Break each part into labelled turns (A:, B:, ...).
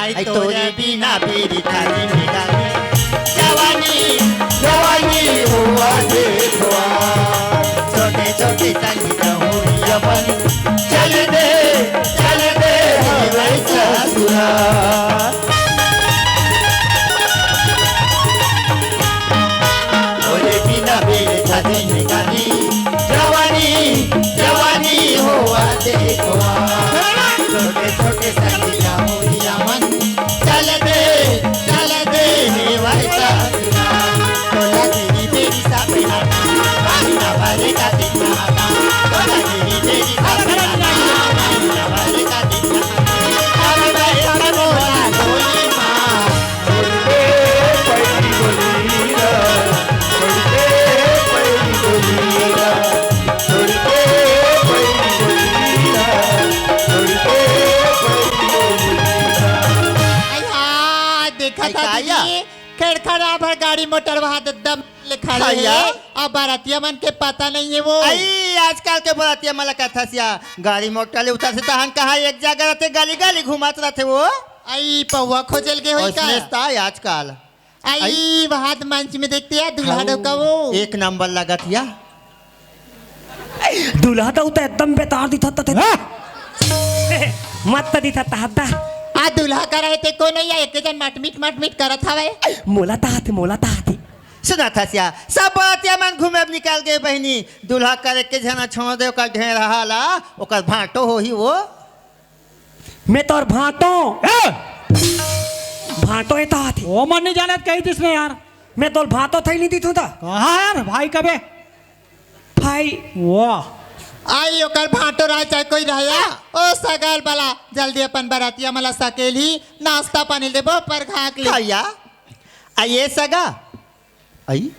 A: आई तोरे बिना मेरी थाली निगाली जवानी जवानी हुआ देखो छोटे छोटे तंगी जमुरिया बन चल दे वैसा सुना तोरे बिना मेरी थाली निगाली जवानी जवानी हुआ देखो छोटे छोटे तंगी जमुरिया मन चल दे वैसा सुना तोला तेरी मेरी साथी पानी ना भरे का दिन आता तोला तेरी मेरी साथी पानी ना भरे का दिन आता अरे भाई का बोला कोई मां छोड़े पड़ी गोलीरा छोड़े पड़ी गोलीरा छोड़े पड़ी गोलीरा छोड़े पड़ी गोलीरा देखा था जी खड़खड़ा भर गाड़ी मोटर वहां दम लिखा है अब बारातिया मन के पता नहीं है वो आई आजकल के बारातिया मला कथा सिया गाड़ी मोटर ले उतर से तहन कहा एक जगह रहते गली गली घुमात रहते वो आई पौवा खोजल के होई का उसमें आजकल आई वहां मंच में देखते हैं दूल्हा का वो एक नंबर लगत या
B: दूल्हा तो एकदम बेतार दिखता था मत दिखता था
A: आ दूल्हा करे ते को नहीं एक जन मटमिट करत हवे
B: मोला ताते
A: सुना था सिया सब बातिया मन घूमे निकाल के बहनी दूल्हा करे के जना छोड़ दे ओकर ढेर रहाला ओकर भाटो होही वो
B: मैं तोर भाटो है ताते
C: वो मन नहीं जानत कही जिसने यार
B: मैं तोर भाटो थई नहीं दिथू था
C: कहाँ यार भाई कबे
B: भाई
C: वाह
A: आई ओकर भाटो रह चाहे कोई रहया ओ सगल बला जल्दी अपन बरातिया मला सकेली नाश्ता पानी देबो पर घाक ले भैया आइए सगा आई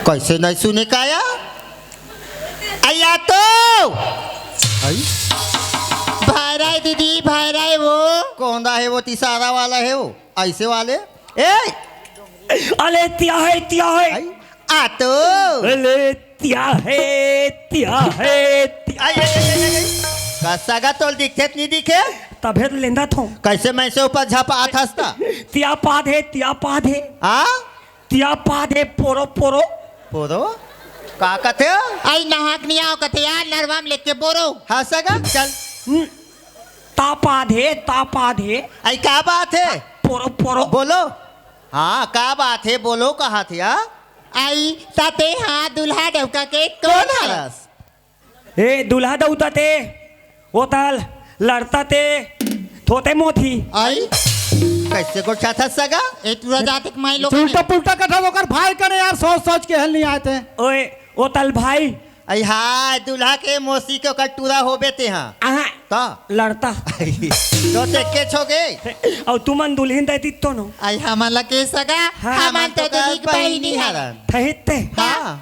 A: कैसे नहीं सुने काया आया तो आई भाई दीदी भाई वो कौन है वो तिसारा वाला है वो ऐसे वाले ए
B: अले तिया है
A: आ तो
B: अले तिया है
A: का सगा तोल दिखे नहीं दिखे
B: तबे लेंदा थो
A: कैसे मैं से ऊपर झापा आथास्ता
B: तिया पाधे
A: आ
B: तिया पाधे पोरो
A: पोरो का कथे आई नहाक नहीं आओ कथे यार नरवाम लेके बोरो हाँ सगा चल
B: ता पाधे
A: आई का बात है
B: पोरो
A: बोलो हाँ का बात है बोलो कहा थे आई ताते हाँ दूल्हा डवका के कौन हरस
B: ए दूल्हा दउता ते ओतल लड़ता ते थोते मोथी
A: आई कैसे को चाथा सगा ए तुरा जाते माई लोग
C: उल्टा पुल्टा कथा होकर भाई करे यार सोच के हल नहीं आते
B: ओए ओतल भाई
A: आई हाँ दूल्हा के मौसी के कटूरा हो बेते हाँ ता
B: लड़ता
A: तो देख के छोगे
B: और तुमन दुल्हन देती तो नो
A: आई हमला के सगा हमन तो दुल्ही बहिनी हरन
B: थहिते
A: हां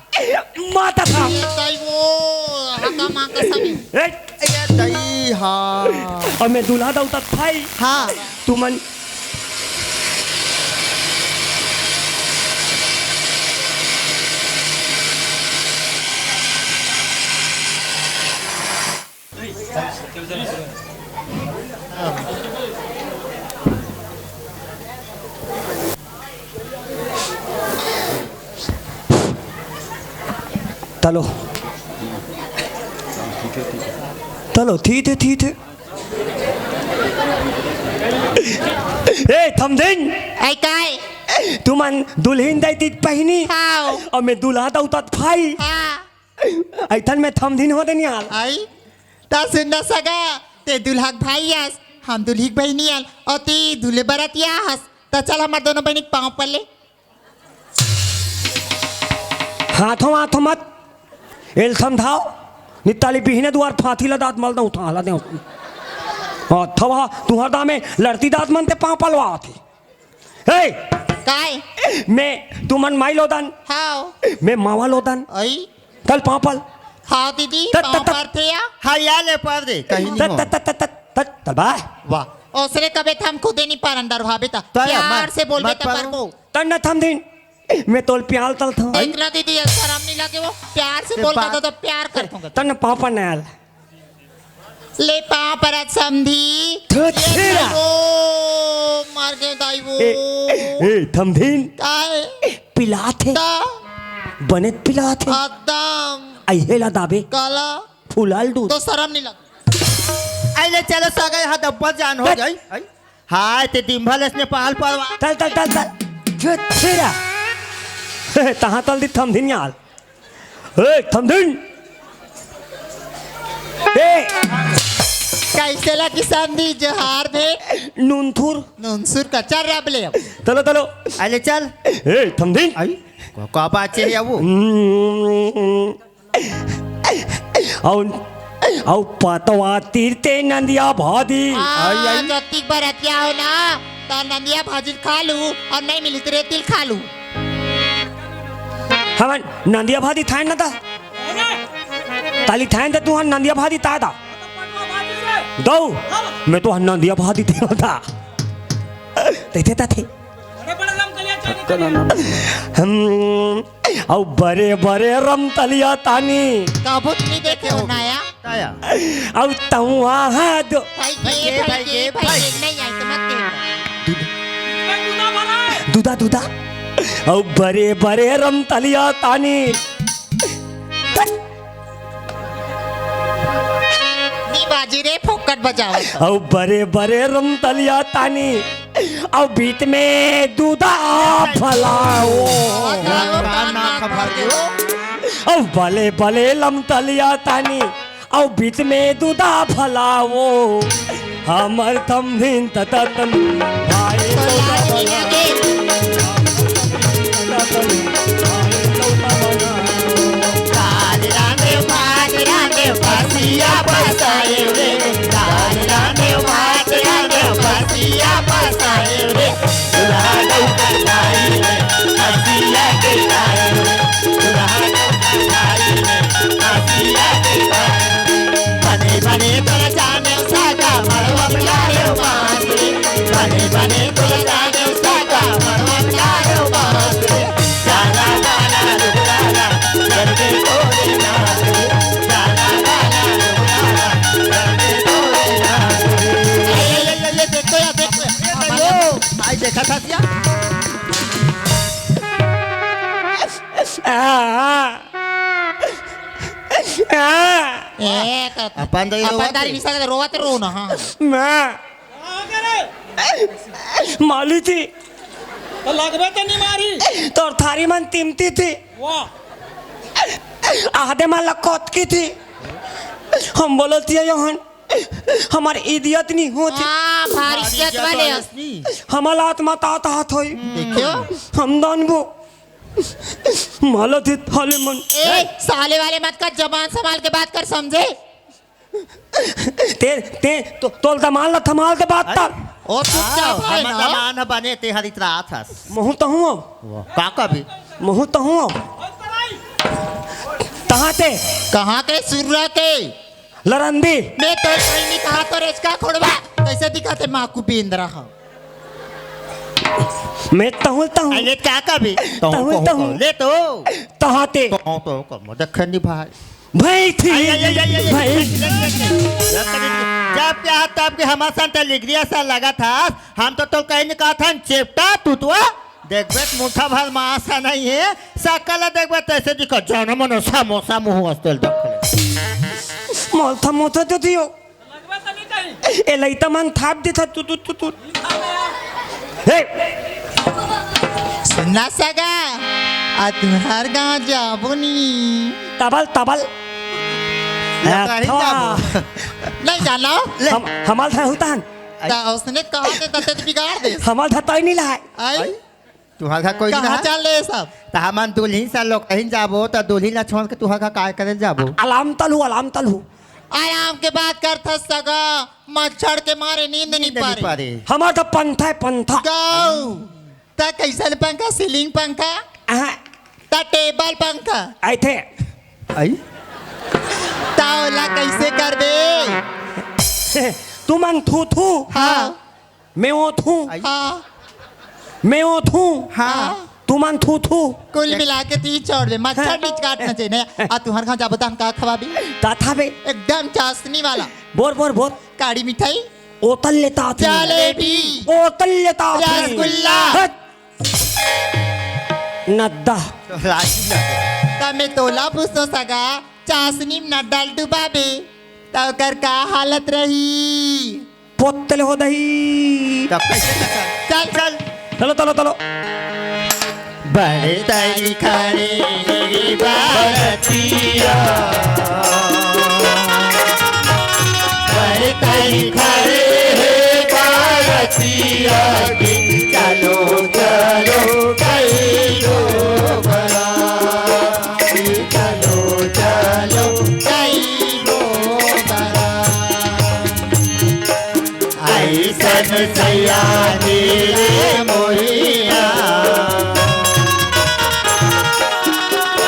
B: माता था
A: ये तई वो हका मां का समी ये तई हां
B: और मैं दूल्हा दउता भाई
A: हां
B: तुमन चलो ठीक है ए थमदिन
A: आई काय
B: तुमन दुल्हन दैती पहनी
A: हां
B: और मैं दूल्हा दउता भाई
A: हां
B: ऐथन में थमदिन हो देनी हाल
A: आई ता सुन सगा ते दुल्हा भाई आस हम दुल्ही बहिनी आल और ती दूल्हे बरातिया हस ता चल हमार दोनों बहनी पांव पर ले
B: हाथों मत एल समझाओ निताली बिहने दुआर फाथी दात मल दऊँ हाला दे थवा तुहर दा में लड़ती दात मन ते पाँव पलवा थी ए
A: काय
B: मैं तुमन माई लोदन
A: हां
B: मैं मावा लोदन
A: आई
B: कल पाँव पल
A: हां दीदी पांव पर थे या हां या ले पर दे कहीं नहीं
B: तल बाय
A: वाह ओसरे कबे थम खुदे नहीं पर अंदर भाभी ता प्यार से बोल बेटा पर को
B: तन न थम दिन मैं तोल प्याल तल था
A: देख ना दीदी शर्म नहीं लगे वो प्यार से बोलता तो प्यार करता
B: तन पापा नल
A: ले पाँव पर समधी
B: ओ
A: के दाई वो
B: ए थमधीन
A: काय
B: पिला थे
A: ता
B: बने पिला थे
A: आदम
B: अहेला दाबे
A: काला
B: फुलाल दूध
A: तो शर्म नहीं लग
C: आइले चलो सगळे हा डब्बा जान हो गई हाय ते डिंभल इसने पाल परवा
B: चल चल चल चल छेरा तहाँ तल दी थमधीन याल ए थमधीन ए
A: कैसे ला किसान दी जहार भे
B: नूनथुर
A: नंसुर का चल रब ले
B: चलो चलो
C: आइले चल
B: ए थमधीन
C: आई का बात है वो
B: औ पतवा तीरते नंदिया भादी
A: जतिक बरतिया हो ना तो नंदिया भाजी खा लू और नहीं मिली तो रेतिल खा लू
B: हमन नंदिया भादी थान ना था ताली थान ते तू हन नंदिया भादी ता था दो मैं तो हन नंदिया भादी थे था ते थे हम औ बरे बरे रम तलिया तानी
A: काबूत नहीं देखे हो नाया
C: ताया
B: औ तवा हाद
A: भाई नहीं आई तो मत दे
B: दूधा दूधा औ बरे बरे रम तलिया तानी
A: नी बाजी रे फोकट बजाओ
B: औ बरे बरे रम तलिया तानी औ बीच में दूधा फलाओ औ भले भले लम तलिया तानी औ बीच में दूधा फलाओ हमर थमधीन ततन भाई
C: देखा था क्या अपन
A: दारी निशा का रोवा तो रो ना हाँ
B: मैं माली थी
C: तो लगबे तो नहीं मारी
B: तो थारी मन तिमती थी
C: वाह
B: आधे मन लकोत की थी हम बोलती है यहाँ हमारी इदियत नहीं होती
A: भारी इज्जत वाले
B: हमारा आत्मा ताता हाथ होई
A: देखियो
B: हम दानबो माला थी थाले मन
A: ए साले वाले मत कर जबान संभाल के बात कर समझे
B: ते ते तो तोल दमाल ना थमाल के बात कर
A: और चुपचाप है
C: हम
A: ना
C: जमान बने ते हरित रात हस
B: महू तो हूँ
C: काका भी
B: महू तो हूँ तहाँ ते
A: कहाँ के सुर्रा के
B: लरंदी
A: मैं तो कहीं नहीं कहा तो रेचका खोड़वा कैसे दिखाते माँ को पींद रहा
B: मैं तहूँ
C: अरे काका भी
B: तहूँ
C: ले तो
B: तहाँ ते
C: तो कम दखन दी भाई
B: भाई थी भाई
C: जब क्या तब के हमारे साथ लिग्रिया सा लगा था हम तो कहीं नहीं कहा था चेपटा तुतवा देख बेट मुठा भर मासा नहीं है सकल देख बेट ऐसे दिखो जानो मनो समोसा मुंह हस्तेल दखले
B: मोथा मोथा तो दियो ए लइता मन थाप दे था तू तू तू तू हे
A: सुनना सगा आ तुम्हार गाँव जाबो नी
B: तबल तबल
A: नहीं जाना
B: हमाल था होता हन
A: उसने कहा थे तब बिगाड़ दे
B: हमाल था तय नहीं लाए
A: आई
C: तुहागा कोई
A: कहाँ
C: नहीं
A: चल ले सब
C: तो हमन दुल्हीन सा लोग कहीं जाबो तो दुल्हीन ला छोड़ के तुहागा काय करे जाबो
B: अलाम तलू
A: आराम के बात कर था सगा मच्छर के मारे नींद नहीं पा रही
B: हमारा तो पंथा है पंथा
A: गाओ ता कैसन पंखा सीलिंग पंखा ता टेबल पंखा
B: आए थे
C: आई
A: तावला कैसे कर बे
B: तू मन थू थू
A: हाँ
B: मैं वो थू
A: हाँ
B: मैं वो थू
A: हाँ
B: तू मन थू थू
A: कुल मिला के तीन चौड़ दे मच्छर बीच काटना चाहिए आ तुम्हारे खां जाबो तान का खवा भी
B: ताथा बे
A: एकदम चाशनी वाला
B: बोर बोर बोर
A: काड़ी मिठाई
B: ओतल लेता थी
A: जलेबी
B: ओतल लेता थी
A: रसगुल्ला।
B: हट। नद्दा
A: तमे तोला पूछो सगा चाशनी में न डाल डुबाबे तो कर का हालत रही।
B: पोतल हो दही
C: तब कैसे
A: चल चल
B: चलो चलो चलो
C: बड़े तारी खड़े भारतीय बड़े तारी खड़े भारतीय चलो चलो कई गो बड़ा चलो चलो
A: कई गो बड़ा
C: ऐसन सयानी रे मोहिया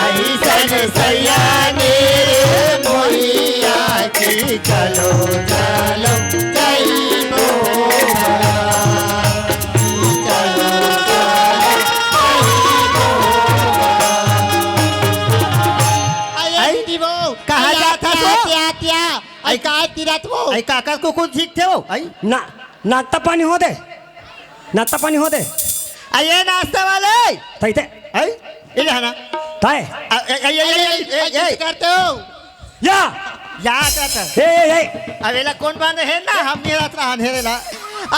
C: ऐसन सयानी रे मोहिया की चलो चलो कई गो बड़ा चलो
A: आई दीवो
C: कहाँ जाता तो?
A: आत्या आई का तिरत वो
C: आई काका को कुछ सीखते हो आई
B: ना नाश्ता पानी हो दे नाश्ता पानी हो दे
C: आइए नाश्ता वाले
B: तैते
C: आई इधर है ना
B: ताए
A: आई करते हो
B: या
C: या करता
B: ए
C: अवेला कौन बांधे है ना हम नहीं रात रहा अंधेरेला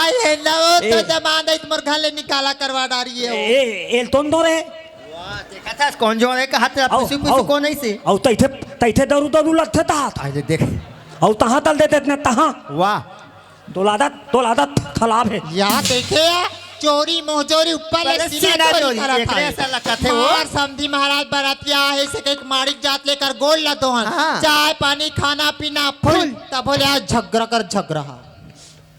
A: आई है ना वो तो
B: ए।
A: जमान है तुम्हारे घर ले निकाला करवा डारी है वो।
B: ए एल तोन दो रे
C: देखा था कौन जो है कहा था
B: आओ,
C: पुसी
B: आओ।
C: पुसी कौन ऐसे
B: औ तैथे तैथे दरू दरू लथे ता
C: आइए देख
B: औ तहां तल देते इतने तहां
C: वाह
B: दोलादा तालाब है
A: यहाँ देखे चोरी मोहचोरी ऊपर
C: पहले सीना चोरी, एकरे ऐसा लगता थे वो।
A: और समधी महाराज बरातिया है से एक माड़िक जात लेकर गोल लतो हन
C: हाँ।
A: चाय पानी खाना पीना फुल तब बोले आज झगड़ा कर झगड़ा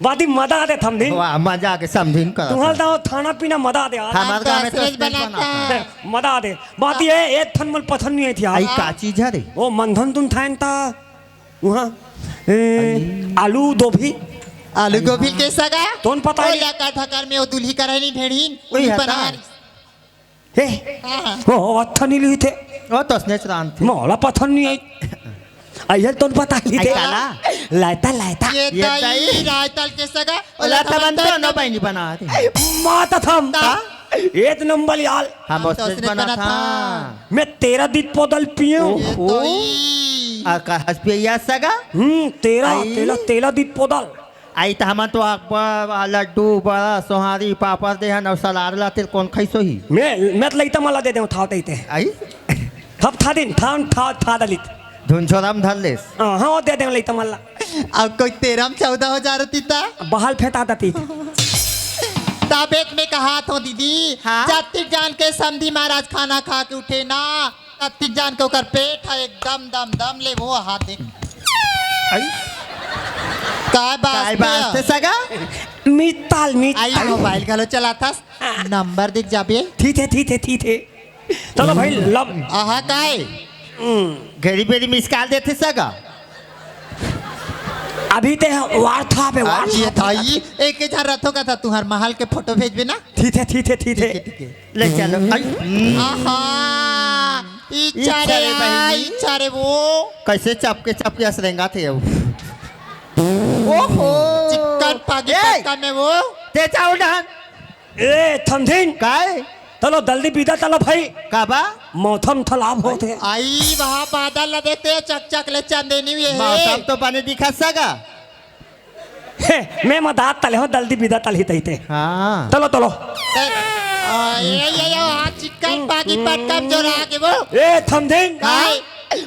B: वादी मदा दे थम दिन
C: वाह मजा के समझिन कर
B: तुम्हाल दाओ खाना पीना मदा दे आज
C: हमारे गांव में तो
A: ऐसे
C: स्पेशल
A: बनाता
C: बनाता
A: है।
B: मदा दे बात ये है एक थन मल पसंद नहीं आई थी
C: आई
B: आज
C: का चीज है रे
B: ओ मंधन तुम थाइन ता वहाँ आलू दोभी
A: आलू गोभी के सगा
B: तोन पता है?
A: ओला का ठकर में वो दुल्ही करनी ढेड़ीन
C: वही
A: वही
C: है
A: बना
B: हे
A: हाँ।
B: ओ अच्छा नहीं ली थे
C: ओ तो स्नेच रान थे
B: मोला पसंद नहीं आई अय्यर तोन पता ली
C: आई
B: थे
C: काला?
B: लायता लायता
A: ये
C: ये
A: दही
C: दही।
A: रायतल के सगा
C: ओला तो बनते हो ना बहनी बना थे
B: माता थम
A: ता?
B: एक नंबर यार
C: हम
A: तो
C: स्नेच
A: उसने
C: बना
A: बना
C: था
A: था।
B: मैं 13 दिन पोदल पियो
A: ये दही
C: आ का हस्पिया सगा
B: 13
C: आई।
B: 13 दिन पोदल
C: आई तो हम तो अकबर लड्डू बड़ा सोहारी पापड़ दे हन और सलाद लाते कौन खैसो ही
B: मैं लईता मला दे दे था देते
C: आई
B: थप था दिन था दलित
C: धुनछोराम धर लेस
B: हाँ वो दे दे लईता मला
A: अब कोई 13-14 होती था
B: बहाल फेंटा देती
A: ताबेत में कहा तो दीदी
C: हाँ?
A: जतिक जान के समधी महाराज खाना खा के उठे ना ततिक जान के ओकर पेट है एकदम दम दम ले वो हाथ देख
C: आई
A: काय
C: काय बात से
A: बात
C: सगा
B: मिताल मित
A: आई मोबाइल गलो चला था नंबर दिख जाबे
B: थी थे चलो भाई लब
A: आहा काय
C: घड़ी बेरी मिसकाल देते सगा
B: अभी ते वार था पे वार
A: ये थाई एक के जहाँ रथों का था तुम्हार महल के फोटो भेज ना
B: थी थे
C: ले चलो आई
A: आहा इच्छा रे
C: रे बहिनी।
A: इच्छा रे वो
C: कैसे चपके असरेंगा थे वो
A: ओहो चिकन पागी
C: ए!
A: पक्का में वो
C: ते चाउ डहन
B: ए थमथिन
C: काय
B: चलो जल्दी बिदा चलो भाई
C: काबा
B: मौसम तालाब होते
A: आई वहाँ बादल ल देखते चक चक ले चंदेनी हुई है
C: मौसम तो पानी दिखा सगा
B: मैं मदात तले हो जल्दी बिदा तल ही तहीते
C: हाँ
B: चलो चलो
A: ये वहाँ चिकन पागी पक्का में जो रहा के वो
B: ए थमथिन
A: काय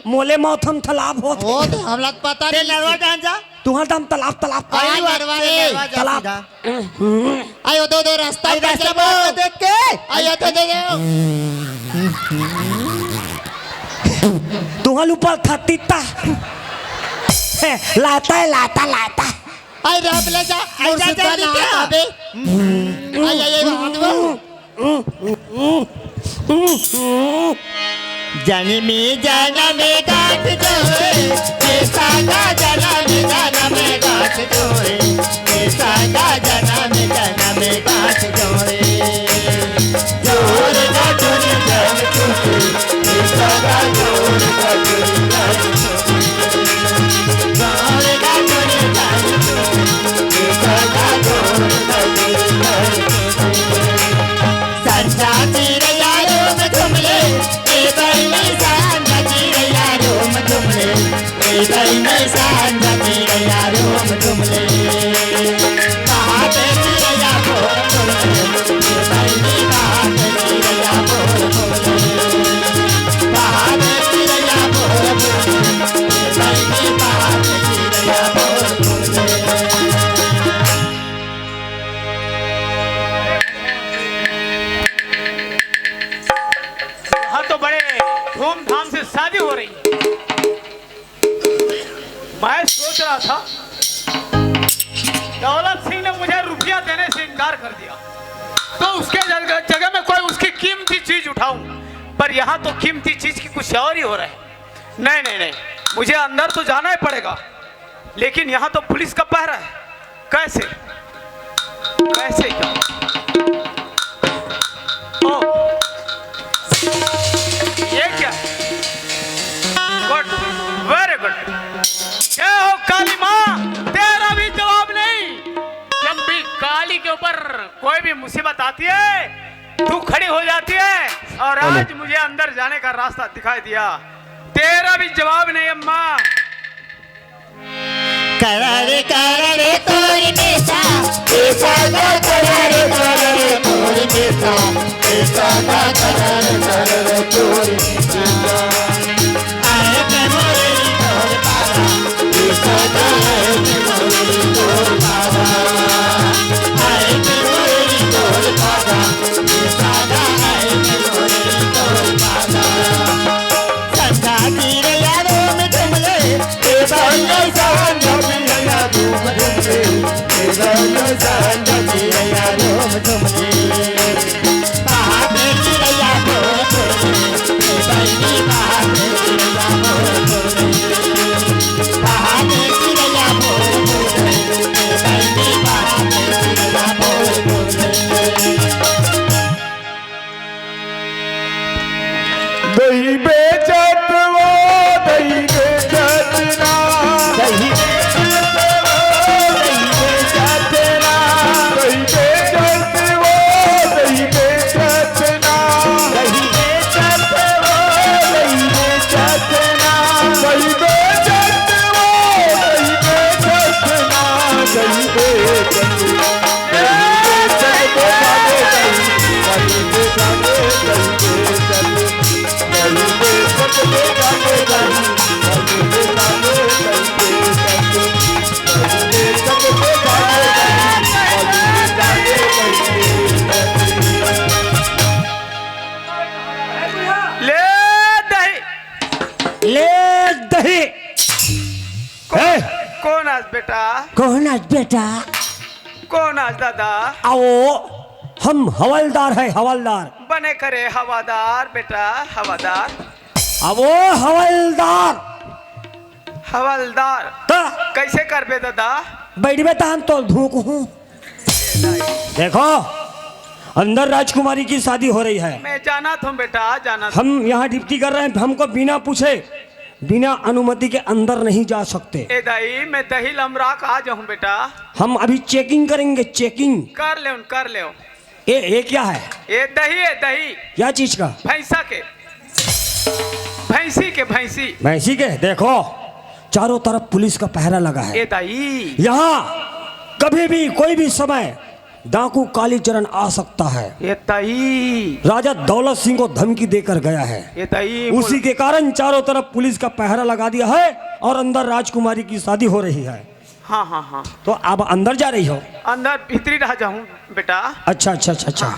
B: मोले मौसम तालाब होते
A: वो तो हम लोग पता
C: ते
A: नहीं
C: नरवा डहन जा
B: तुम्हार दाम तालाब
A: आई नरवाए
B: तालाब
A: आयो दो रास्ता
C: आई
A: पे
C: रास्ता
A: चलो
C: पर देख के
A: आयो दो
B: तुम्हार ऊपर थतीता लाता
A: आई राम ले जा
C: आई जा
A: मुर्शिदा
C: जल्दी
A: ना
C: क्या?
A: अबे आई वहाँ वो
C: जन्मी जनमे गाठ जोए ऐसा का जनमी जनमे गाठ जोए ऐसा का जनमी जनमे गाठ जोए जोर का जोर जन खुशी ऐसा का जोर का जोर जन खुशी जोर का जोर जन खुशी ऐसा
A: बहनी सांझ चिड़ैया रोम झुमले बात चिड़ैया बोल बोले बहनी बात चिड़ैया बोल बोले बात चिड़ैया बोल बोले बहनी बात चिड़ैया बोल बोले।
D: हाँ तो बड़े धूमधाम से शादी हो रही है। मैं सोच रहा था दौलत सिंह ने मुझे रुपया देने से इनकार कर दिया तो उसके जगह में कोई उसकी कीमती चीज उठाऊं, पर यहाँ तो कीमती चीज की कुछ और ही हो रहा है। नहीं नहीं नहीं, मुझे अंदर तो जाना ही पड़ेगा, लेकिन यहाँ तो पुलिस का पहरा है। कैसे कैसे क्या? ओ, ये क्या? Good, very good. क्या हो काली माँ, तेरा भी जवाब नहीं। जब भी काली के ऊपर कोई भी मुसीबत आती है तू खड़ी हो जाती है, और आज मुझे अंदर जाने का रास्ता दिखाई दिया, तेरा भी जवाब नहीं अम्मा।
A: करारे करारे तोरी बेसा बेसा गा करारे करारे तोरी बेसा बेसा गा करारे करारे तोरी बेसा आए के मोरी तोर पारा बेसा गा आए के मोरी तोर पारा आए के मोरी तोर पारा बेसा गा आए के मोरी तोर पारा संधा गिरे यारो में तुमले बेसा सांझ चिड़ैया रोम झुमले सांझ चिड़ैया रोम झुमले बात चिड़ैया बोल बोले बहनी बात चिड़ैया बोल बोले बात चिड़ैया बोल बोले बहनी बात चिड़ैया बोल बोले।
E: दही बेचत वो दही बेचत ना
A: दही
D: कौन आज बेटा?
B: कौन आज बेटा?
D: कौन आज दादा?
B: आओ, हम हवलदार है, हवलदार।
D: बने करे हवादार बेटा, हवादार।
B: अब वो हवलदार
D: हवलदार
B: तो
D: कैसे कर बे दादा?
B: बैठ बेटा, हम तो धूक हूँ। देखो, अंदर राजकुमारी की शादी हो रही है।
D: मैं जाना था बेटा, जाना था।
B: हम यहाँ ड्यूटी कर रहे हैं, हमको बिना पूछे बिना अनुमति के अंदर नहीं जा सकते।
D: ए दाई, मैं दही लमरा आ जाऊँ बेटा।
B: हम अभी चेकिंग करेंगे, चेकिंग
D: कर ले, कर ले।
B: ये क्या है?
D: ये दही है, दही।
B: क्या चीज का?
D: भैंसा के, भैंसी के, भैंसी
B: भैंसी के। देखो, चारों तरफ पुलिस का पहरा लगा है।
D: ए दाई,
B: यहाँ कभी भी कोई भी समय डाकू कालीचरण आ सकता है।
D: ये दाई,
B: राजा दौलत सिंह को धमकी देकर गया है।
D: ये दाई,
B: उसी के कारण चारों तरफ पुलिस का पहरा लगा दिया है और अंदर राजकुमारी की शादी हो रही है।
D: हाँ हाँ हाँ।
B: तो अब अंदर जा रही हो?
D: अंदर भीतरी रह जाऊं बेटा।
B: अच्छा अच्छा अच्छा अच्छा।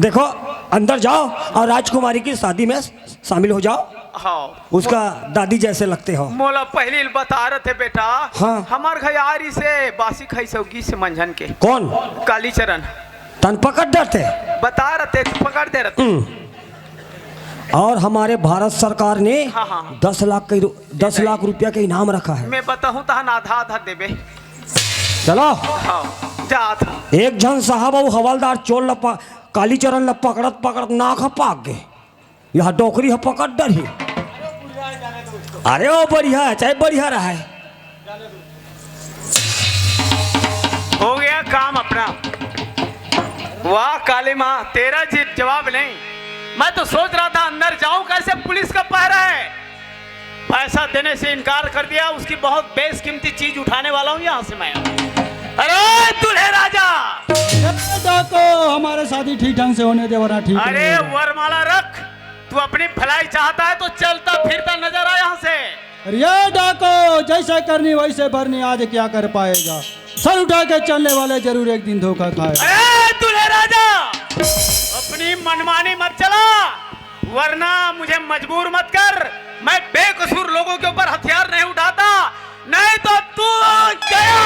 B: देखो, अंदर जाओ और राजकुमारी की शादी में शामिल हो जाओ।
D: हाँ,
B: उसका दादी जैसे लगते हो।
D: मोला पहले बता रहे थे बेटा।
B: हाँ।
D: हमार घयारी से बासी खाई सौगी से मंझन के।
B: कौन?
D: कालीचरण।
B: तन पकड़ डरते
D: बता रहे थे तो पकड़ दे रहे थे।
B: और हमारे भारत सरकार ने
D: हाँ, हाँ।
B: 10 लाख रुपया का इनाम रखा है।
D: मैं बताऊं तो आधा आधा देबे।
B: चलो,
D: हाँ, जा था।
B: एक जन साहब और हवलदार चोर लपा कालीचरण लप पकड़त पकड़त नाक पाक गए। यह डोकरी है पकड़ डर ही। अरे वो बढ़िया है, चाहे बढ़िया रहा है।
D: हो गया काम अपना। वाह काली माँ, तेरा जवाब नहीं। मैं तो सोच रहा था अंदर जाऊं कैसे, पुलिस का पहरा है। पैसा देने से इनकार कर दिया, उसकी बहुत बेशकीमती चीज उठाने वाला हूँ यहाँ से मैं। अरे दूल्हे राजा,
F: डाको हमारे शादी ठीक ढंग से होने दे वरना ठीक
D: अरे
F: नहीं होगा।
D: वरमाला रख, तू अपनी भलाई चाहता है तो चलता फिरता नजर आ यहाँ से।
F: अरे ये डाको जैसे करनी वैसे भरनी, आज क्या कर पाएगा? सर उठा के चलने वाले जरूर एक दिन धोखा खाए।
D: अरे दूल्हे राजा, अपनी मनमानी मत चला, वरना मुझे मजबूर मत कर। मैं बेकसूर लोगों के ऊपर हथियार नहीं उठाता, नहीं तो तू गया।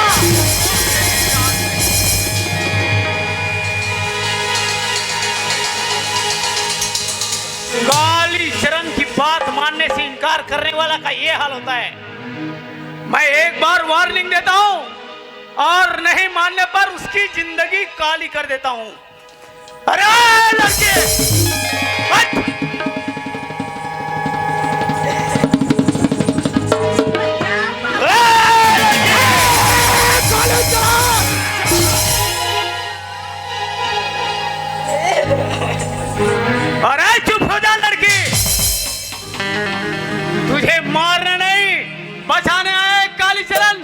D: काली चरण की बात मानने से इनकार करने वाला का ये हाल होता है। मैं एक बार वार्निंग देता हूं और नहीं मानने पर उसकी जिंदगी काली कर देता हूं। अरे लड़के, हट! अरे चुप हो जा लड़की, तुझे मारने नहीं बचाने आए कालीचरण।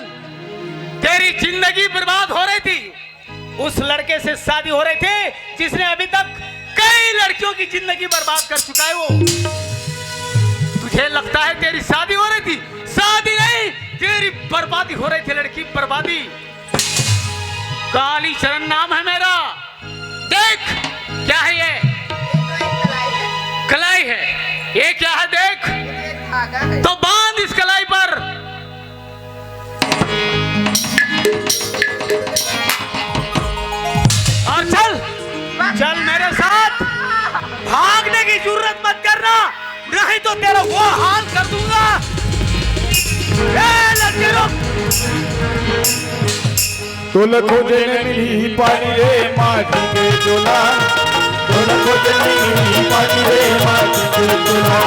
D: तेरी जिंदगी बर्बाद हो रही थी, उस लड़के से शादी हो रही थी जिसने अभी तक कई लड़कियों की जिंदगी बर्बाद कर चुका है। वो तुझे लगता है तेरी शादी हो रही थी? शादी नहीं, तेरी बर्बादी हो रही थी लड़की, बर्बादी। कालीचरण नाम है मेरा। देख क्या है ये? कलाई है। ये क्या है देख? तो बांध इस कलाई पर। और चल चल मेरे साथ। भागने की जरूरत मत करना, नहीं तो तेरा वो हाल कर दूंगा। लड़के लोग,
E: तुल खोजने मिली पानी रे माटी के चोला, तुल खोजने मिली पानी रे माटी के चोला,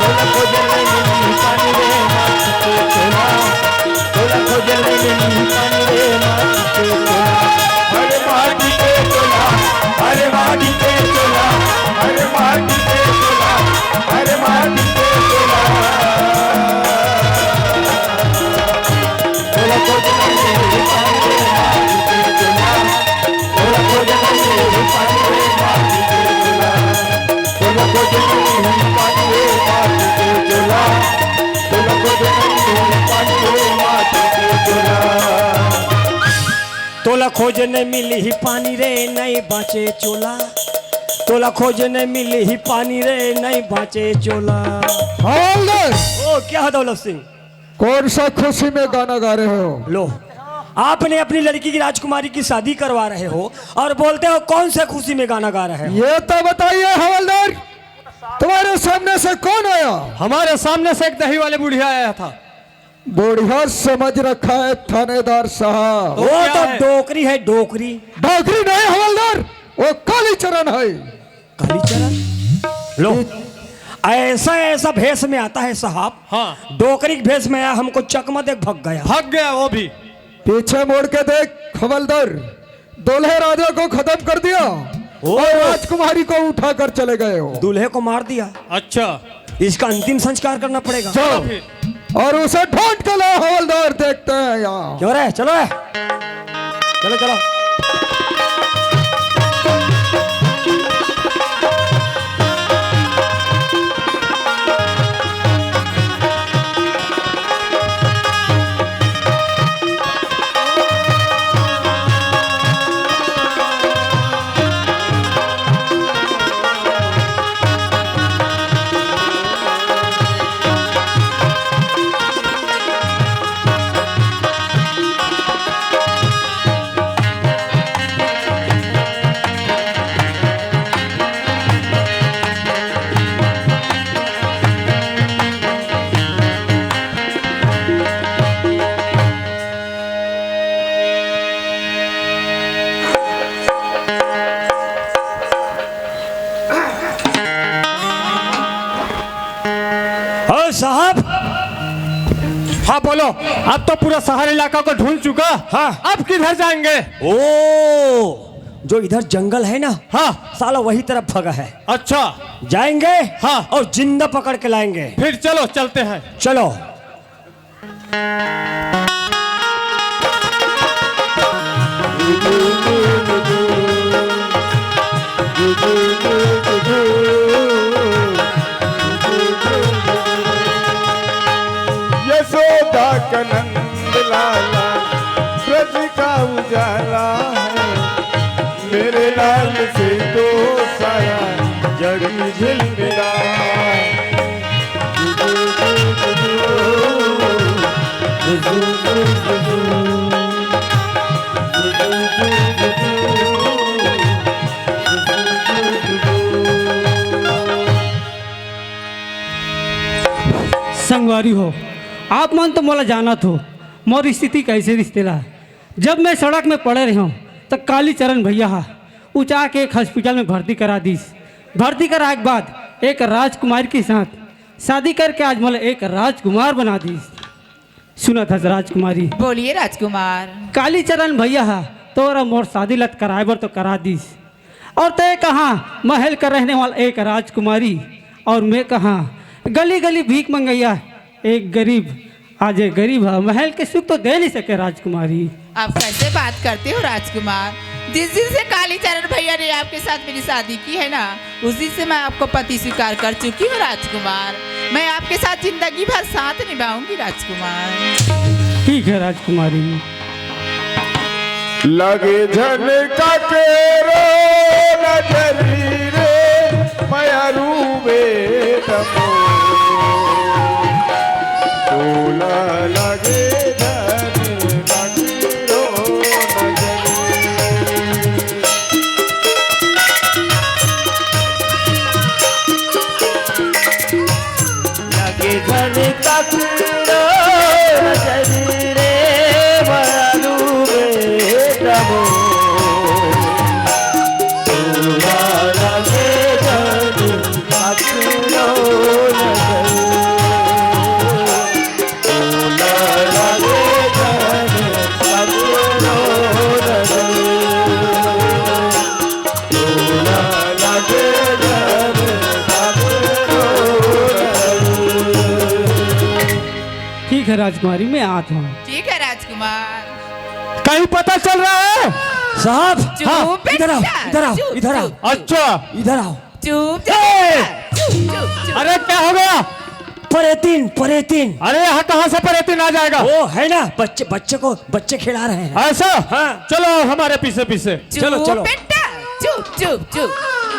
E: तुल खोजने मिली पानी रे माटी के चोला, तुल खोजने मिली पानी रे माटी के चोला। अरे माटी के चोला, अरे माटी के चोला, अरे माटी के चोला, अरे माटी के चोला। तुल खोजने मिली पानी रे माटी के चोला, तुल खोजने मिली पानी रे माटी के चोला, तुल खोजने मिली पानी रे माटी के चोला, तुल खोजने मिली पानी रे माटी के चोला।
B: तोला खोजने मिली ही पानी रे नहीं बाँचे चोला, तोला खोजने मिली ही पानी रे नहीं बाँचे चोला।
F: हवलदार,
B: ओ क्या है दौलत सिंह?
F: कौन सा खुशी में गाना गा रहे हो?
B: लो, आपने अपनी लड़की की राजकुमारी की शादी करवा रहे हो और बोलते हो कौन से खुशी में गाना गा रहे हो?
F: ये तो बताइए हवलदार, तुम्हारे सामने से कौन आया?
G: हमारे सामने से एक दही वाले बुढ़िया आया था।
F: बुढ़िया समझ रखा है थानेदार साहब।
B: वो
G: क्या
B: तो
G: है?
B: डोकरी है, डोकरी।
F: डोकरी नहीं हवलदार, वो कालीचरण है।
B: कालीचरण? लो, ऐसा ऐसा भेष में आता है साहब।
G: हाँ।
B: डोकरी के भेष में आया, हमको चकमा देख भग गया।
G: भाग गया वो भी।
F: पीछे मुड़ के देख हवलदार, दूल्हे राजा को खत्म कर दिया और राजकुमारी को उठा कर चले गए हो।
B: दूल्हे को मार दिया,
G: अच्छा,
B: इसका अंतिम संस्कार करना पड़ेगा।
F: जाओ और उसे ढूंढ के लाओ हवलदार, देखते हैं यहाँ।
B: क्यों रे? चलो रे, चलो चलो। साहब।
G: हाँ बोलो। अब तो पूरा शहर इलाका को ढूंढ चुका।
B: हाँ।
G: अब किधर जाएंगे?
B: ओ, जो इधर जंगल है ना,
G: हाँ
B: साला वही तरफ भगा है।
G: अच्छा
B: जाएंगे
G: हाँ।
B: और जिंदा पकड़ के लाएंगे।
G: फिर चलो चलते हैं।
B: चलो।
E: यशोदा का नंद लाला ब्रज का उजाला है, मेरे लाल से तो सारा जग झिलमिला।
H: संगवारी हो, आप मन तो मोला जाना थो मोर स्थिति कैसे रिश्तेला। जब मैं सड़क में पड़े रही हूँ तो काली चरण भैया उचा के एक हॉस्पिटल में भर्ती करा दीस। भर्ती कराए के बाद एक राजकुमार के साथ शादी करके आज मोला एक राजकुमार बना दीस। सुना था राजकुमारी,
I: बोलिए राजकुमार।
H: काली चरण भैया तोरा मोर शादी लत कराए बर तो करा दीस। और तय कहाँ महल का रहने वाला एक राजकुमारी, और मैं कहाँ गली गली भीख मंगैया एक गरीब। आज एक गरीब है, महल के सुख तो दे नहीं सके राजकुमारी।
I: आप कैसे बात करते हो राजकुमार? जिस दिन से कालीचरण भैया ने आपके साथ मेरी शादी की है ना, उस दिन से मैं आपको पति स्वीकार कर चुकी हूँ राजकुमार। मैं आपके साथ जिंदगी भर साथ निभाऊंगी राजकुमार।
H: ठीक है राजकुमारी।
E: लगे झनका के रो नजरी रे मयारू में तमो, तोला लगे झनका के रो नजरी।
A: लगे झनका के रो नजरी रे मयारू में तमो, तोला लगे झनका के रो नजरी।
H: ठीक है राजकुमारी, मैं आता हूँ।
I: ठीक है राजकुमार।
G: कहीं पता चल रहा है?
B: साहब
I: चुप
B: इधर आओ,
I: बेटा,
B: इधर आओ,
I: चुप,
B: इधर आओ,
I: चुप,
G: अच्छा
B: इधर आओ।
I: चुप
G: ए!
I: चुप।
G: अरे क्या हो गया?
B: परेतीन परेतीन,
G: अरे यहाँ कहाँ से परेतीन आ जाएगा?
B: वो है ना बच्चे खिला रहे हैं।
G: ऐसा?
B: हाँ।
G: चलो हमारे पीछे पीछे।
B: चलो, चलो।
I: बेटा चुप चुप चुप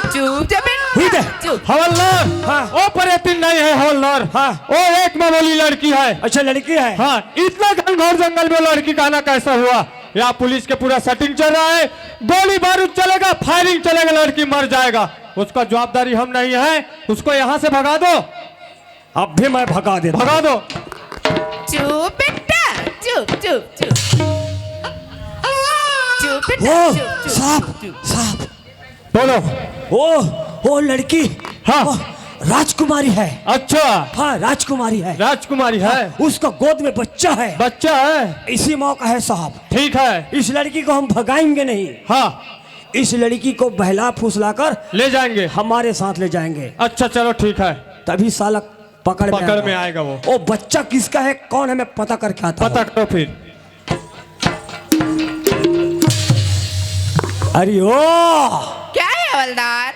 I: चुप जा
B: हुई दे।
I: बेटा चुप।
G: हवलदार,
B: हाँ।
G: वो परेतीन नहीं है हवलदार,
B: हाँ।
G: वो एक मामूली लड़की है।
B: अच्छा लड़की है।
G: हाँ, इतना घनघोर जंगल में लड़की का आना कैसा हुआ? यहाँ पुलिस के पूरा सेटिंग चल रहा है, गोली बारूद चलेगा, फायरिंग चलेगा, लड़की मर जाएगा। उसका जवाबदारी हम नहीं है, उसको यहाँ से भगा दो।
B: अब भी मैं भगा देता हूं।
G: भगा दो।
I: चुप बेटा चुप चुप चुप चुप बेटा
B: ओ
I: चुप चुप
B: साहब साहब,
G: बोलो।
B: वो लड़की
G: हाँ।
B: वो राजकुमारी है।
G: अच्छा,
B: हाँ राजकुमारी है।
G: राजकुमारी है।
B: उसका गोद में बच्चा है।
G: बच्चा है?
B: इसी मौका है साहब,
G: ठीक है।
B: इस लड़की को हम भगाएंगे नहीं।
G: हाँ,
B: इस लड़की को बहला फुसला कर
G: ले जाएंगे।
B: हमारे साथ ले जाएंगे।
G: अच्छा चलो ठीक है।
B: तभी साला पकड़
G: में आएगा वो।
B: ओ बच्चा किसका है कौन है मैं पता करके आता
G: पता करो फिर।
B: अरे ओ,
I: क्या है हवलदार?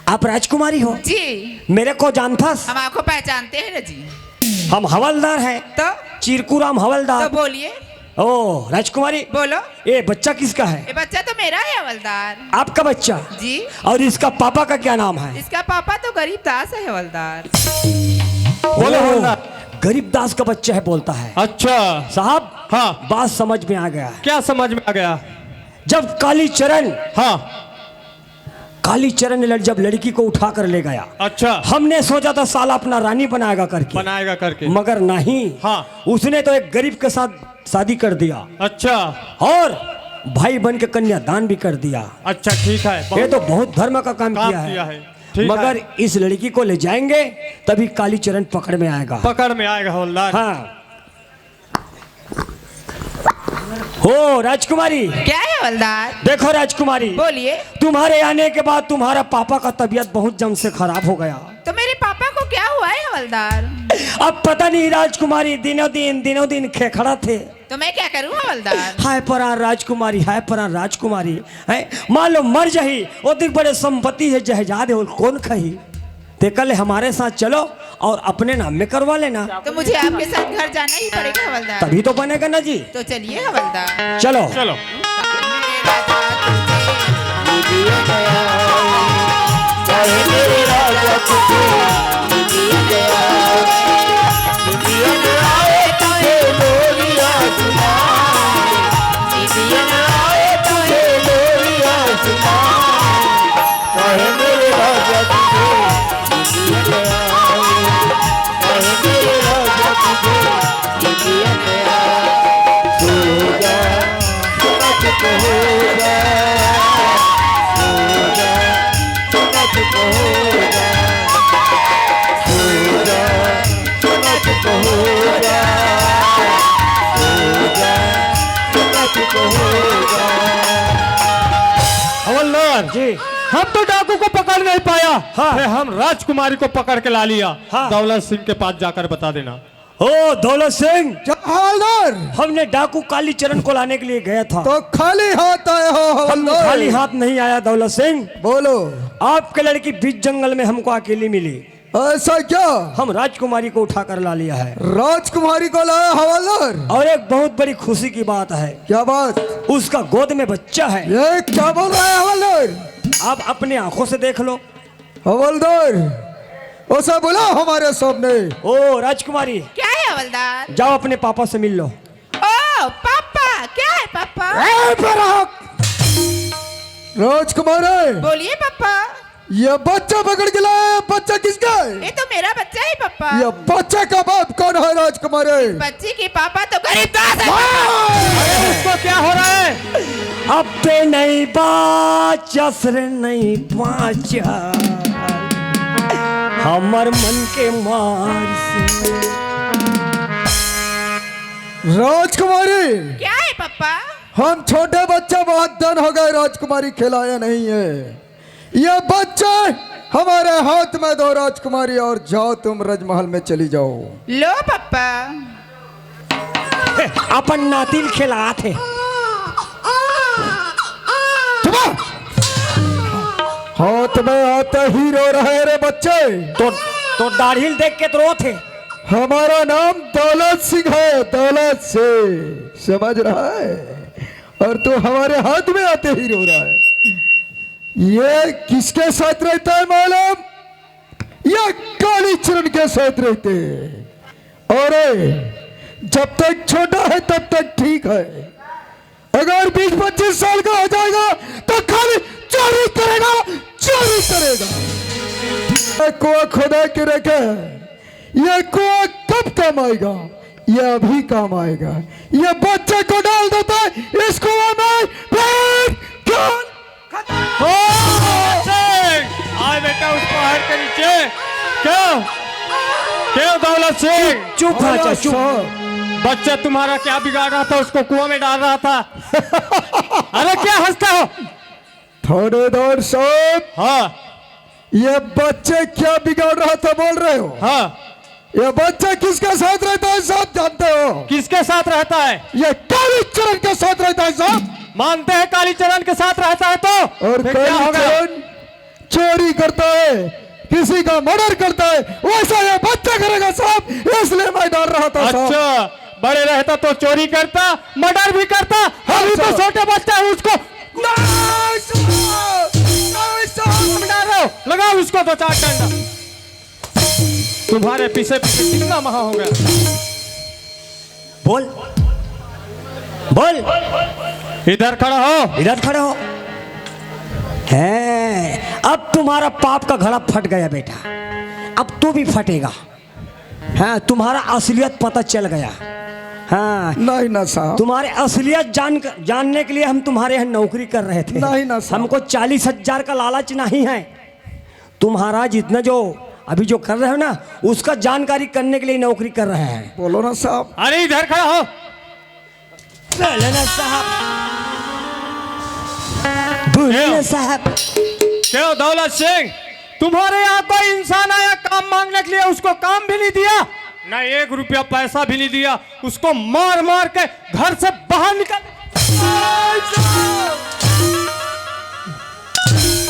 B: आप राजकुमारी हो?
I: जी,
B: मेरे को जानथास?
I: हम आपको पहचानते हैं ना जी।
B: हम हवलदार हैं,
I: तो
B: चिरकुराम हवलदार।
I: बोलिए।
B: ओ राजकुमारी,
I: बोलो।
B: ये बच्चा किसका है?
I: ये बच्चा तो मेरा है हवलदार।
B: आपका बच्चा?
I: जी।
B: और इसका पापा का क्या नाम है?
I: इसका पापा तो गरीब दास है हवलदार।
G: बोलो
B: ओ,
G: हवलदार।
B: गरीब दास का बच्चा है बोलता है।
G: अच्छा
B: साहब
G: हाँ,
B: बात समझ में आ गया।
G: क्या समझ में आ गया?
B: जब कालीचरण
G: हाँ,
B: कालीचरण ने जब लड़की को उठा कर ले गया,
G: अच्छा,
B: हमने सोचा था साला अपना रानी बनाएगा करके, मगर नहीं।
G: हाँ।
B: उसने तो एक गरीब के साथ शादी कर दिया।
G: अच्छा
B: और भाई बन के कन्यादान भी कर दिया।
G: अच्छा ठीक है।
B: ये तो बहुत धर्म का काम किया है।
G: ठीक
B: मगर
G: है।
B: इस लड़की को ले जाएंगे तभी कालीचरण पकड़ में आएगा।
G: पकड़ में आएगा हवलदार।
B: हाँ। हो राजकुमारी,
I: क्या है हवलदार?
B: देखो राजकुमारी,
I: बोलिए।
B: तुम्हारे आने के बाद तुम्हारा पापा का तबीयत बहुत जम से खराब हो गया।
I: तो मेरे पापा को क्या हुआ है हवलदार?
B: अब पता नहीं राजकुमारी, दिनों दिन खेखड़ा थे।
I: तो मैं क्या करूं हवलदार?
B: हाय परान राजकुमारी है, मान लो मर जाही वो दिन बड़े संपत्ति है जहजाद है, और कौन खही। ते कल हमारे साथ चलो और अपने नाम में करवा लेना।
I: तो मुझे आपके साथ घर जाना ही पड़ेगा हवलदार।
B: तभी तो बनेगा ना जी।
I: तो चलिए हवलदार।
B: चलो
G: चलो। हवलदार
B: जी,
G: हम तो डाकू को पकड़ नहीं पाया।
B: हाँ।
G: अरे हम राजकुमारी को पकड़ के ला लिया।
B: हाँ।
G: दौलत सिंह के पास जाकर बता देना।
B: ओ दौलत सिंह,
F: हवलदार
B: हमने डाकू कालीचरण को लाने के लिए गया था।
F: तो खाली हाथ आए हो
B: हम
F: हवलदार?
B: खाली हाथ नहीं आया दौलत सिंह।
F: बोलो।
B: आपके लड़की बीच जंगल में हमको अकेली मिली।
F: ऐसा क्या?
B: हम राजकुमारी को उठाकर ला लिया है।
F: राजकुमारी को लाया हवलदार?
B: और एक बहुत बड़ी खुशी की बात है,
F: क्या बात?
B: उसका गोद में बच्चा है।
F: ये क्या बोल रहा है हवलदार?
B: आप अपने आंखों से देख लो।
F: हवलदार उसे बुला हमारे सामने।
B: ओ राजकुमारी,
I: क्या है हवलदार?
B: जाओ अपने पापा से मिल लो।
I: ओ पापा, क्या है पापा?
F: राजकुमारी,
I: बोलिए पापा।
F: ये बच्चा पकड़ के लाया। बच्चा किसका है?
I: ये तो मेरा बच्चा है पापा।
F: ये बच्चे का बाप कौन है राजकुमारी?
I: बच्चे के पापा तो गरीबदास है पापा।
G: उसको क्या हो रहा है?
B: अब पे नहीं बाचा सरे नहीं बाचा, हमर मन के मार से।
F: राजकुमारी,
I: क्या है पापा?
F: हम छोटे बच्चे बहुत दिन हो गए राजकुमारी खिलाया नहीं है। ये बच्चे हमारे हाथ में दो राजकुमारी, और जाओ तुम राजमहल में चली जाओ।
I: लो पापा।
B: अपन नातिल खिला थे।
F: हाथ में आते ही रो रहे रे बच्चे।
B: तो दाढ़ी देख के तो रो थे।
F: हमारा नाम दौलत सिंह है, दौलत सिंह, समझ रहा है? और तू हमारे हाथ में आते ही रो रहा है। ये किसके साथ रहता है मालूम? ये कालीचरण के साथ रहते हैं। और जब तक छोटा है तब तक ठीक है, अगर 20-25 साल का हो जाएगा तो खाली चोरी करेगा। ये कुआ खुदा के रखे, ये कुआ कब काम आएगा? ये अभी काम आएगा। ये बच्चे को डाल देता है इस कुआ में, फिर कौन?
G: आए बेटा उस पहाड़ के नीचे। क्यों क्यों दौलत सिंह?
B: चुप राजा चुप।
G: बच्चा तुम्हारा क्या बिगाड़ रहा था? उसको कुआं में डाल रहा था। अरे क्या हंसता हो?
F: थानेदार साहब,
G: हाँ
F: ये बच्चे क्या बिगाड़ रहा था बोल रहे हो?
G: हाँ।
F: ये बच्चा किसके साथ रहता है साहब जानते हो?
G: किसके साथ रहता है?
F: ये कालीचरण के साथ रहता है साहब।
G: मानते हैं कालीचरण के साथ रहता है तो?
F: और
G: फिर क्या होगा?
F: कालीचरण चोरी करता है, किसी का मर्डर करता है, वैसा ये बच्चा करेगा साहब, इसलिए मैं डर रहा था साहब।
G: अच्छा, बड़े रहता तो चोरी करता, मर्डर भी करता। अभी तो छोटे बच्चा है, उसको लगाओ उसको तो 4 डंडा। तुम्हारे पीछे पीछे कितना महा हो गया।
B: बोल बोल,
G: इधर खड़ा हो।
B: इधर खड़े हो। है, अब तुम्हारा पाप का घड़ा फट गया बेटा, अब तू भी फटेगा। हाँ, तुम्हारा असलियत पता चल गया। हाँ
F: नहीं ना साहब,
B: तुम्हारे असलियत जानने के लिए हम तुम्हारे यहाँ नौकरी कर रहे थे।
F: नहीं ना साहब,
B: हमको 40,000 का लालच नहीं है। तुम्हारा जितना जो अभी जो कर रहे हो ना, उसका जानकारी करने के लिए नौकरी कर रहे हैं।
F: बोलो ना साहब।
G: अरे इधर खड़ा हो।
B: लेना साहब, सुनिए साहब,
G: क्यों दौलत सिंह, तुम्हारे यहाँ कोई इंसान आया काम मांगने के लिए, उसको काम भी नहीं दिया, ना 1 रुपया पैसा भी नहीं दिया, उसको मार मार के घर से बाहर निकाल।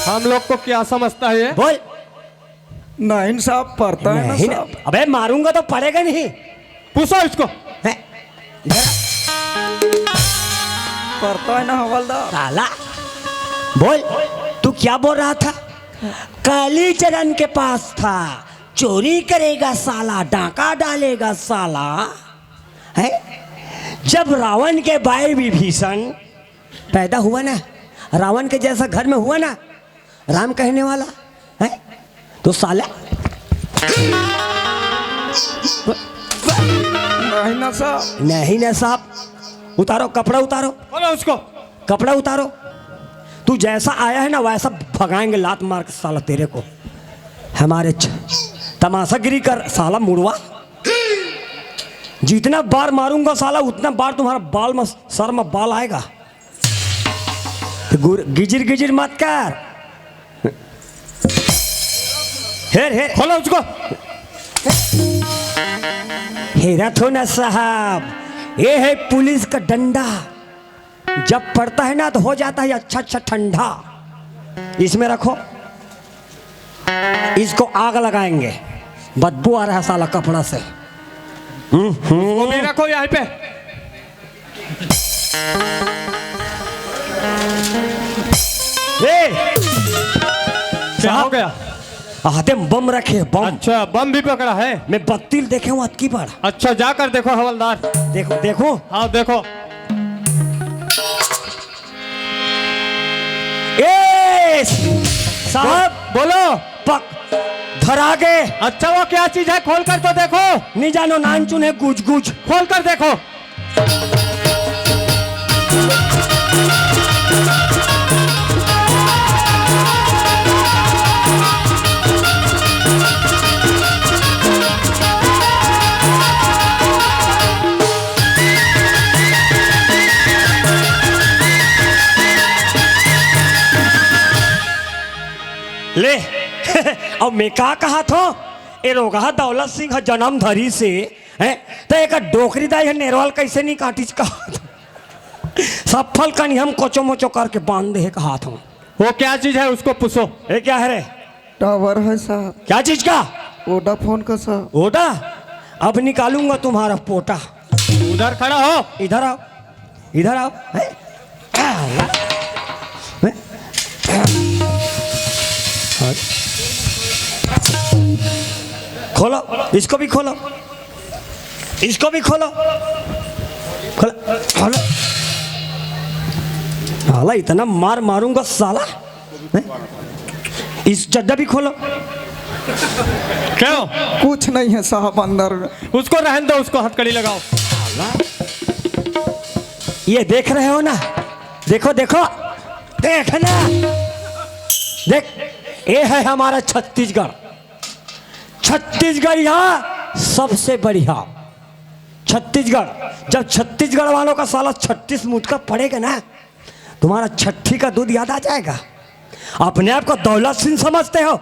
G: हम लोग को क्या समझता है ये?
B: बोल।
F: ना इंसाफ पड़ता है ना
B: नहीं,
F: साहब।
B: अबे मारूंगा तो पड़ेगा नहीं।
G: पूछो इसको।
B: है, इधर
F: पड़ता है ना हवलदार।
B: साला बोल, तू क्या बोल रहा था? कालीचरण के पास था, चोरी करेगा साला, डाका डालेगा साला, है? जब रावण के भाई विभीषण पैदा हुआ ना, रावण के जैसा घर में हुआ ना, राम कहने वाला है, तो साला
F: नहीं ना साहब।
B: नहीं ना साहब, उतारो कपड़ा, उतारो
G: बोलो उसको।
B: कपड़ा उतारो। तू जैसा आया है ना वैसा भगाएंगे लात मार के साला तेरे को। हमारे तमाशागिरी कर साला मुड़वा। जितना बार मारूंगा साला उतना बार तुम्हारा बाल में सर में बाल आएगा। गिजिर गिजिर मत कर। हेर हेर
G: खोलो उसको।
B: हेरा थो ना साहब, ये है पुलिस का डंडा, जब पड़ता है ना तो हो जाता है अच्छा अच्छा ठंडा। इसमें रखो, इसको आग लगाएंगे, बदबू आ रहा है साला कपड़ा से।
G: वो भी रखो यहाँ पे। क्या हो गया?
B: हाथे में बम रखे, बम।
G: अच्छा, बम भी पकड़ा है।
B: मैं बत्तील देखे हूँ अतकी बार।
G: अच्छा, जाकर देखो हवलदार।
B: देखो देखो।
G: हाँ देखो।
B: ए साहब
G: बोलो।
B: पक धरा गए।
G: अच्छा, वो क्या चीज है? खोल कर तो देखो।
B: नहीं जानो, नानचुन है, गुज गुज।
G: खोल कर देखो।
B: ले अब मैं का कहा था, ए रोगा दौलत सिंह का जन्म धरी से है, तो एक डोकरी दाई है नेरवाल कैसे नहीं काटिच कहा था। सब फल का नहीं हम कोचो मोचो करके बांध दे कहा था।
G: वो क्या चीज है उसको पूछो।
B: ये क्या है रे?
F: टावर है साहब।
B: क्या चीज का?
F: वोडाफोन का साहब।
B: ओटा? अब निकालूंगा तुम्हारा पोटा।
G: उधर खड़ा हो।
B: इधर आओ, इधर आओ। खोलो, इसको भी खोलो, इसको भी खोलो, खोलो खोलो। साला इतना मार मारूंगा साला। इस चड्डा भी खोलो।
G: क्यों?
F: कुछ नहीं है साहब अंदर में।
G: उसको रहने दो, उसको हथकड़ी लगाओ।
B: ये देख रहे हो ना, देखो देखो, देखना, देख, ये है हमारा छत्तीसगढ़। छत्तीसगढ़ यहाँ सबसे बढ़िया। छत्तीसगढ़, जब छत्तीसगढ़ वालों का साला 36 मुटका पड़ेगा ना, तुम्हारा छठी का दूध याद आ जाएगा। अपने आप को दौलत सिंह समझते हो,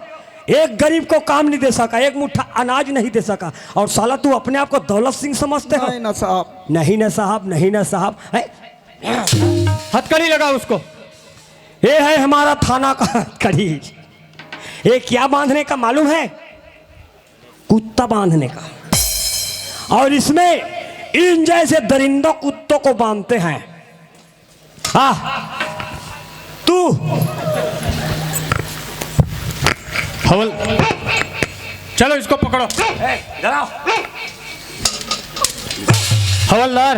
B: एक गरीब को काम नहीं दे सका, एक मुट्ठा अनाज नहीं दे सका, और साला तू अपने आप को दौलत सिंह समझते हो।
F: नहीं ना साहब।
B: नहीं ना साहब, नहीं ना साहब।
G: हथकड़ी लगाओ उसको।
B: ये है हमारा थाना का कड़ी। ये क्या बांधने का मालूम है? कुत्ता बांधने का। और इसमें इन जैसे दरिंदों कुत्तों को बांधते हैं। तू
G: हवल, चलो इसको पकड़ो। हवलदार,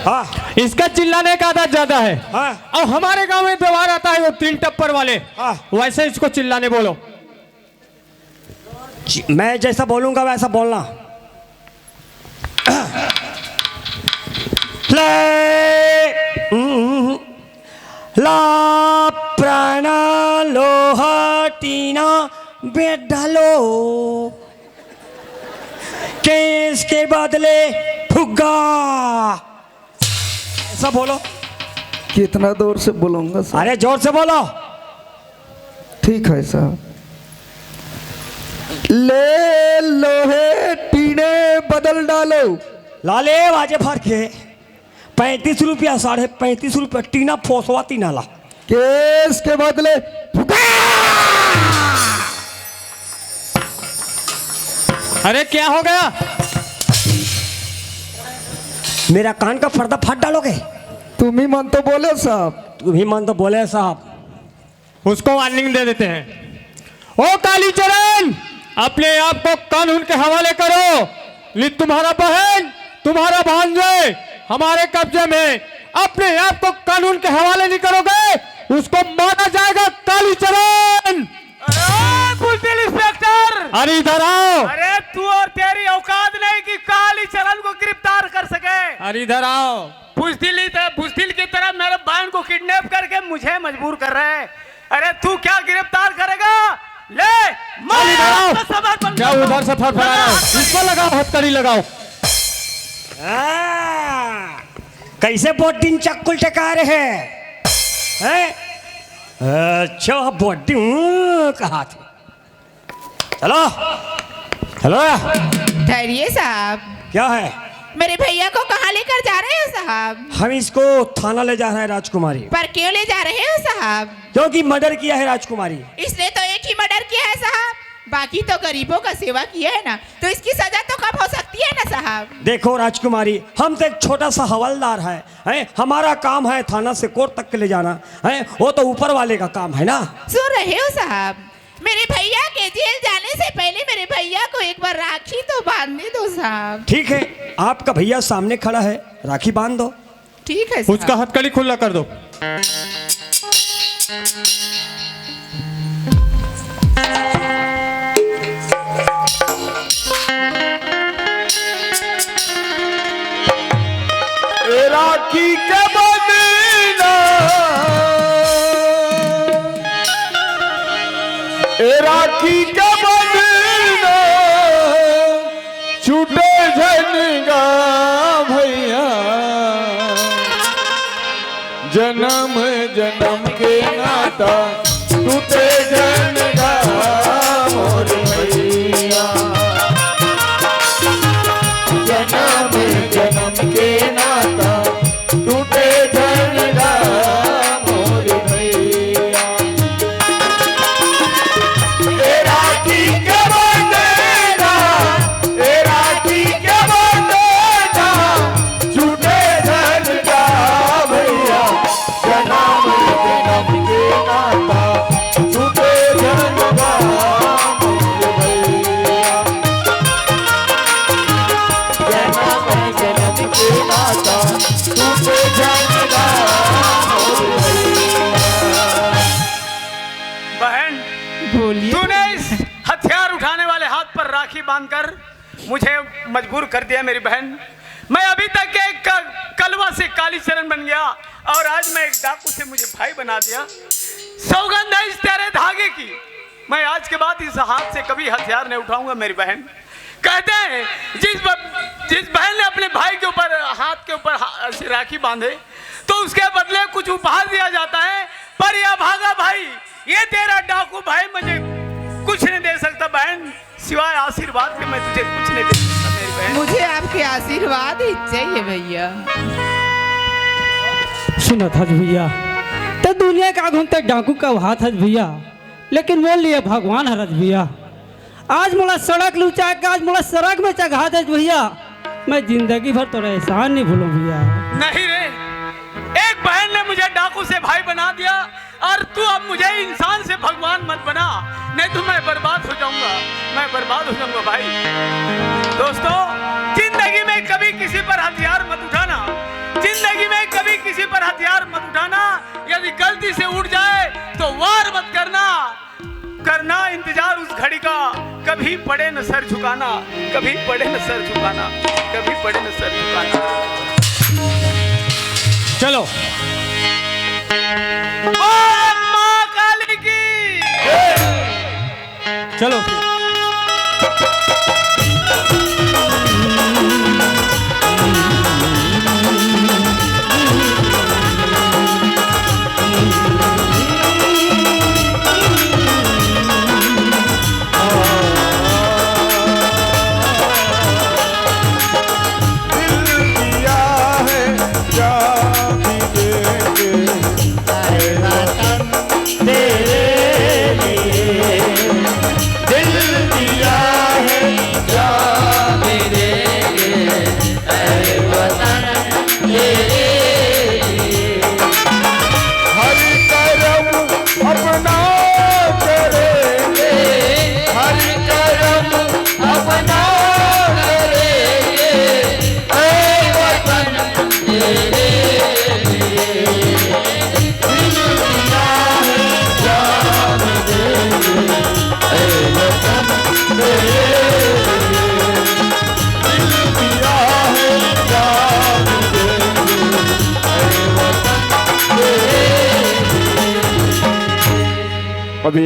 B: हाँ
G: इसका चिल्लाने का आदत ज्यादा है।
B: हाँ।
G: और हमारे गांव में त्योहार आता है वो 3 टप्पर वाले,
B: हाँ।
G: वैसे इसको चिल्लाने बोलो।
B: मैं जैसा बोलूंगा वैसा बोलना। ला प्राण लोह टीना बेढलो, केस के बदले फुग्गा। ऐसा बोलो।
F: कितना दूर से बोलूंगा साहब?
B: अरे जोर से बोलो।
F: ठीक है साहब। ले लोहे टीने बदल डालो।
B: लाले वाजे भर के 35 रुपया 35.5 रुपया टीना फोसवा तीना ला।
F: केस के बदले
G: अरे क्या हो गया?
B: मेरा कान का पर्दा फाड़ डालोगे?
F: तुम ही मन तो बोले साहब।
B: तुम ही मन तो बोले साहब।
G: उसको वार्निंग दे देते हैं। ओ कालीचरण, अपने आप को कानून के हवाले करो। ये तुम्हारा बहन, तुम्हारा भांजे हमारे कब्जे में। अपने आप को कानून के हवाले नहीं करोगे, उसको मारा जाएगा। कालीचरण!
D: अरे बुजदिल इंस्पेक्टर!
G: अरे इधर आओ।
D: अरे तू और तेरी औकात नहीं कि कालीचरण को गिरफ्तार कर सके।
G: अरे इधर आओ।
D: बुजदिल की तरह मेरे बहन को किडनैप करके मुझे मजबूर कर रहे हैं। अरे तू क्या गिरफ्तार करेगा? ले
G: चल इधर आओ। क्या उधर से फड़फड़ा रहा हो? इसको लगाओ, हथकड़ी लगाओ।
B: कैसे बोटिंग चक्कुल टेका रहे हैं? अच्छा बोटिंग कहा थी। चलो चलो।
I: ठहरिए साहब।
B: क्या है?
I: मेरे भैया को कहाँ लेकर जा रहे हो साहब?
B: हम इसको थाना ले जा रहे हैं राजकुमारी।
I: पर क्यों ले जा रहे हो साहब?
B: क्योंकि मर्डर किया है राजकुमारी।
I: इसने तो एक ही मर्डर किया है साहब, बाकी तो गरीबों का सेवा किया है ना, तो इसकी सजा तो कब हो सकती है ना साहब?
B: देखो राजकुमारी, हम तो एक छोटा सा हवलदार है? हमारा काम है थाना से कोर्ट तक के ले जाना है, वो तो ऊपर वाले का काम है ना।
I: सुन रहे हो साहब, मेरे भैया के जेल जाने से पहले मेरे भैया को एक बार राखी तो बांधने दो साहब।
B: ठीक है, आपका भैया सामने खड़ा है, राखी बांध दो।
I: ठीक है साहब।
G: उसका हथकड़ी खुला कर दो।
E: राखी के बंधना, राखी के बंधना, छूटे झनगा भैया, जन्म जन्म के नाता टूटे झनगा मोर भैया, जन्म जन्म के नाता टूटे झनगा मोर भैया। राखी के बंधना, राखी के बंधना, छूटे झनगा भैया, जन्म जन्म के नाता टूटे झनगा मोर भैया, जन्म जन्म के नाता टूटे झनगा मोर भैया।
D: बहन,
I: बोलिए।
D: तूने इस हथियार उठाने वाले हाथ पर राखी बांधकर मुझे मजबूर कर दिया मेरी बहन। मैं अभी तक एक कलवा से कालीचरण बन गया और आज मैं एक डाकू से मुझे भाई बना दिया। सौगंध है इस तेरे धागे की, मैं आज के बाद इस हाथ से कभी हथियार नहीं उठाऊंगा मेरी बहन। कहते हैं जिस बहन ने अपने भाई के ऊपर हाथ के ऊपर राखी बांधे तो उसके बदले कुछ उपहार दिया जाता है, पर यह भागा भाई, ये तेरा डाकू भाई मुझे कुछ नहीं दे सकता बहन, सिवाय आशीर्वाद के। मैं तुझे कुछ नहीं दे सकता मेरी बहन।
I: मुझे आपके आशीर्वाद ही चाहिए भैया।
H: सुना था भैया, तो दुनिया का घूमते डाकू का हाथ है भैया, लेकिन बोल लिए भगवान हरज भैया। आज मोला सड़क लुचा के आज मोला सड़क में चढ़ा दे भैया, मैं जिंदगी भर तो एहसान नहीं भूलूं भैया।
D: नहीं रे, एक बहन ने मुझे डाकू से भाई बना दिया और तू अब मुझे इंसान से भगवान मत बना, नहीं तो मैं बर्बाद हो जाऊंगा, मैं बर्बाद हो जाऊंगा भाई। दोस्तों, जिंदगी में कभी किसी पर हथियार मत उठाना, जिंदगी में कभी किसी पर हथियार मत उठाना। यदि गलती से उठ जाए तो वार मत करना, करना इंतजार उस घड़ी का, कभी पड़े न सर झुकाना, कभी पड़े न सर झुकाना, कभी पड़े न सर झुकाना।
G: चलो
D: माँ काली की
G: चलो।